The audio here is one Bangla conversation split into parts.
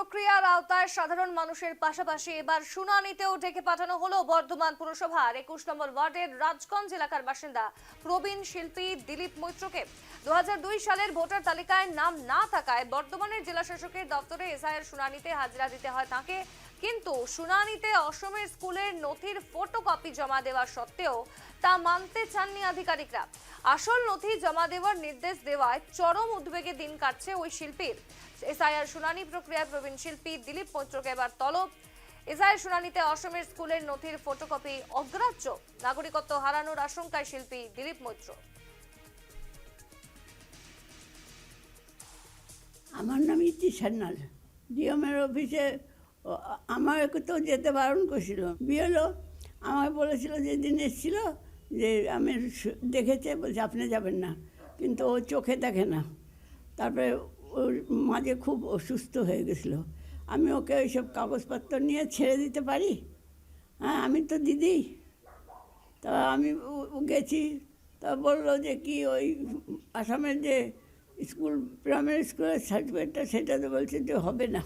প্রক্রিয়ার আওতায় সাধারণ মানুষের পাশাপাশি এবার শুনানিতেও ডেকে পাঠানো হলো বর্ধমান পুরসভার ২১ নম্বর ওয়ার্ডের রাজগঞ্জ এলাকার বাসিন্দা প্রবীণ শিল্পী দিলীপ মৈত্রকে ২০০২ সালের ভোটার তালিকায় নাম না থাকায় বর্ধমানের জেলা শাসকের দপ্তরে এসআইআর শুনানিতে হাজিরা দিতে হয় তাকে। কিন্তু শুনানিতে অসমের স্কুলের নথির ফটোকপি জমা দেওয়া সত্ত্বেও তা মানতে চাননি আধিকারিকরা। আসল নথি জমা দেওয়ার নির্দেশ দেওয়ায় চরম উদ্বেগে দিন কাটছে ওই শিল্পীর। এসআইআর শুনানি প্রক্রিয়ায় প্রবীণ শিল্পী দিলীপ মৈত্রকে এবার তলব। এসআইআর শুনানিতে অসমের স্কুলের নথির ফটোকপি অগ্রাহ্য, নাগরিকত্ব হারানোর আশঙ্কায় শিল্পী দিলীপ মৈত্র। আমার নাম ইতি সান্যাল। ডিএমের অফিসে আমাকে তো যেতে বারণ করছিল। বিএলও আমাকে বলেছিল যেদিন এসেছিল যে আমি দেখেছে, বলছে আপনি যাবেন না, কিন্তু ও চোখে দেখে না। তারপরে ওর মাঝে খুব অসুস্থ হয়ে গেছিলো। আমি ওকে ওইসব কাগজপত্র নিয়ে ছেড়ে দিতে পারি? হ্যাঁ, আমি তো দিদি। তা আমি গেছি, তা বললো যে কি ওই আসামের যে স্কুল, প্রাইমারি স্কুলের সার্টিফিকেটটা, সেটা তো বলছে যে হবে না।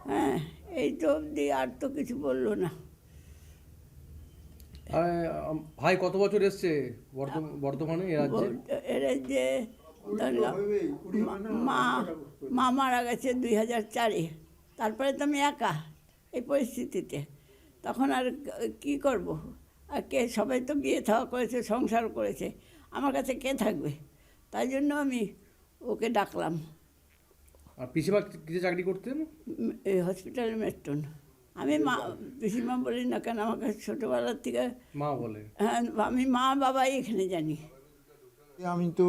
হ্যাঁ, এই তো অবধি, আর তো কিছু বললো না। ভাই কত বছর এসছে বর্তমানে এ রাজ্যে? এর যে মা মারা গেছে 2004-এ। তারপরে তো আমি একা এই পরিস্থিতিতে, তখন আর কি করব? আর কে, সবাই তো বিয়ে থাওয়া করেছে, সংসার করেছে, আমার কাছে কে থাকবে? তাই জন্য আমি ওকে ডাকলাম। আর পিসিমা কিসে চাকরি করতেন? এই হসপিটালের মেট্রন। আমি মা পিসিমা বলি না কেন, আমাকে ছোটোবেলার থেকে মা বলে। হ্যাঁ, আমি মা বাবাই এখানে জানি। আমি তো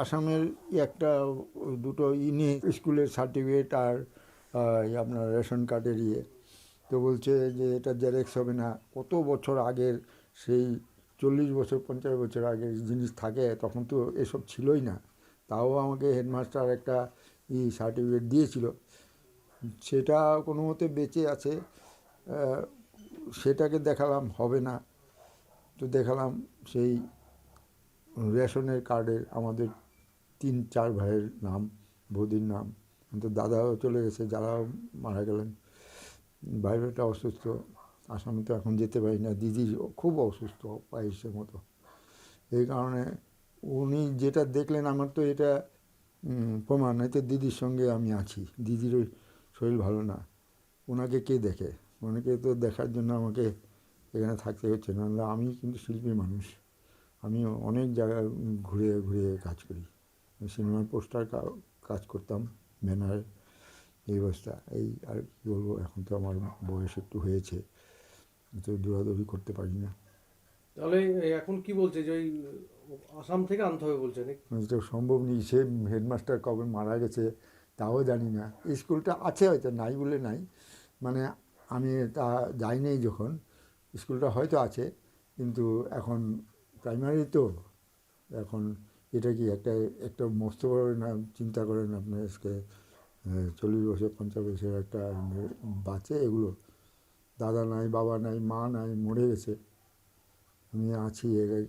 আসামের একটা দুটো নিয়ে স্কুলের সার্টিফিকেট আর আপনার রেশন কার্ডের তো বলছে যে এটা জেরক্স হবে না। কত বছর আগের, সেই 40 বছর 50 বছর আগের জিনিস থাকে, তখন তো এসব ছিলই না। তাও আমাকে হেডমাস্টার একটা সার্টিফিকেট দিয়েছিল, সেটা কোনো মতে বেঁচে আছে। সেটাকে দেখালাম, হবে না। তো দেখালাম সেই রেশনের কার্ডে আমাদের 3-4 ভাইয়ের নাম, বৌদির নাম, তো দাদাও চলে গেছে, যারাও মারা গেলেন। ভাইটা অসুস্থ, আসামে তো এখন যেতে পারি না। দিদি খুব অসুস্থ, পায়েসের মতো। এই কারণে উনি যেটা দেখলেন, আমার তো এটা প্রমাণ। এতে দিদির সঙ্গে আমি আছি, দিদির শরীর ভালো না, ওনাকে কে দেখে? ওনাকে তো দেখার জন্য আমাকে এখানে থাকতে হচ্ছে। নাহলে আমি কিন্তু শিল্পী মানুষ, আমি অনেক জায়গায় ঘুরে ঘুরে কাজ করি। সিনেমার পোস্টার কাজ করতাম, ব্যানার, এই অবস্থা। এই আর কী বলবো, এখন তো আমার বয়স একটু হয়েছে, তো দৌড়াদৌড়ি করতে পারি না। তাহলে এখন কি বলছে যে ওই আসাম থেকে আনতে হবে বলছে? তো সম্ভব নেই। সে হেডমাস্টার কবে মারা গেছে তাও জানি না। স্কুলটা আছে হয়তো, নাই বলে নাই, মানে আমি তা যাইনি যখন। স্কুলটা হয়তো আছে, কিন্তু এখন প্রাইমারি তো, এখন এটা কি একটা মস্ত বড় না? চিন্তা করেন আপনার, আজকে 40 বছর 50 বছর একটা বাচ্চা, এগুলো দাদা নাই, বাবা নাই, মা নাই, মরে গেছে। আমি আছি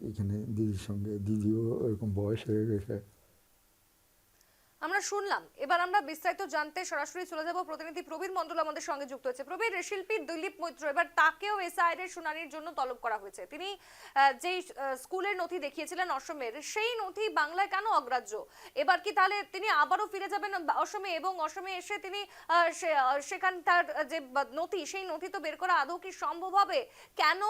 এখানে দিদির সঙ্গে, দিদিও এরকম বয়স হয়ে গেছে। আমরা শুনলাম, এবার আমরা বিস্তারিত জানতে সরাসরি চলে যাব। প্রতিনিধি প্রবীর মণ্ডল আমাদের সঙ্গে যুক্ত হয়েছে। প্রবীর, শিল্পী দিলীপ মৈত্র, এবার তাকেও এসআইআর শুনানির জন্য তলব করা হয়েছে। তিনি যেই স্কুলের নথি দেখিয়েছিলেন অসমের, সেই নথি বাংলায় কেন অগ্রাহ্য? এবার কি তাহলে তিনি আবারও ফিরে যাবেন অসমে, এবং অসমে এসে তিনি সেখান তার যে নথি, সেই নথি তো বের করা আদৌ কি সম্ভব হবে? কেন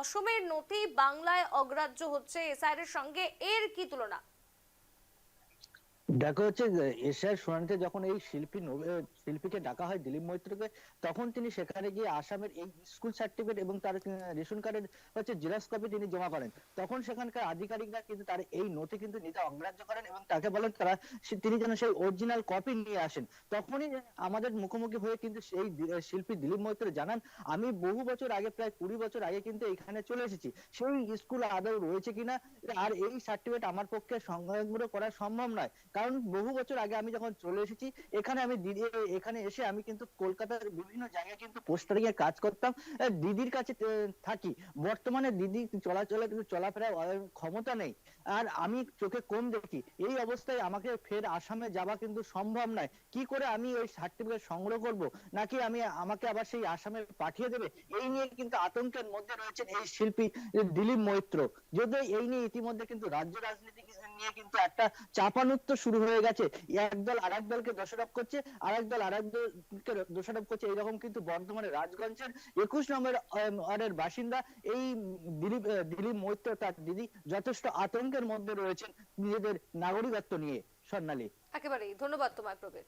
অসমের নথি বাংলায় অগ্রাহ্য হচ্ছে এসআইআর এর সঙ্গে? এর কি তুলনা? দেখো, হচ্ছে এশিয়ার শুনানিতে যখন এই শিল্পীকে ডাকা হয় দিলীপ মৈত্রকে, তখন তিনি সেখানে গিয়ে আসামের এই স্কুল সার্টিফিকেট এবং তার রেশন কার্ডের হচ্ছে জেরক্স কপি তিনি জমা করেন। তখন সেখানকার আধিকারিকরা কিন্তু তার এই নথি কিন্তু নিতে অগ্রাহ্য করেন এবং তাকে বলেন তিনি যেন সেই অরিজিনাল কপি নিয়ে আসেন। তখনই আমাদের মুখোমুখি হয়ে কিন্তু সেই শিল্পী দিলীপ মৈত্র জানান, আমি বহু বছর আগে, প্রায় 20 বছর আগে কিন্তু এখানে চলে এসেছি, সেই স্কুল আদৌ রয়েছে কিনা আর এই সার্টিফিকেট আমার পক্ষে সংগ্রহ করা সম্ভব নয়। কারণ বহু বছর আগে আমি যখন চলে এসেছি এখানে, আমি দিদি এখানে এসে আমি কিন্তু কলকাতার বিভিন্ন জায়গায় কিন্তু পোস্টারিং এর কাজ করতাম, দিদির কাছে থাকি। বর্তমানে দিদি চলাচলে কিন্তু চলাফেরার ক্ষমতা নেই, আর আমি চোখে কম দেখি। এই অবস্থায় আমাকে ফের আসামে যাওয়া কিন্তু সম্ভব নয়। কি করে আমি ওই সার্টিফিকেট সংগ্রহ করব, নাকি আমাকে আবার সেই আসামে পাঠিয়ে দেবে? এই নিয়ে কিন্তু আতঙ্কের মধ্যে রয়েছেন এই শিল্পী দিলীপ মৈত্র। যদিও এই নিয়ে ইতিমধ্যে কিন্তু রাজ্য রাজনীতি নিয়ে কিন্তু একটা চাপানুত্তর শুরু হয়ে গেছে। একদল আরেক দলকে দোষারোপ করছে, আরেক দল আরেক দলকে দোষারোপ করছে। এইরকম কিন্তু বর্ধমানে রাজগঞ্জের 21 নম্বর ওয়ার্ডের বাসিন্দা এই দিলীপ মৈত্র তার দিদি যথেষ্ট আতঙ্কের মধ্যে রয়েছেন নিজেদের নাগরিকত্ব নিয়ে। স্বর্ণালী, একেবারেই ধন্যবাদ তোমায় প্রবীর।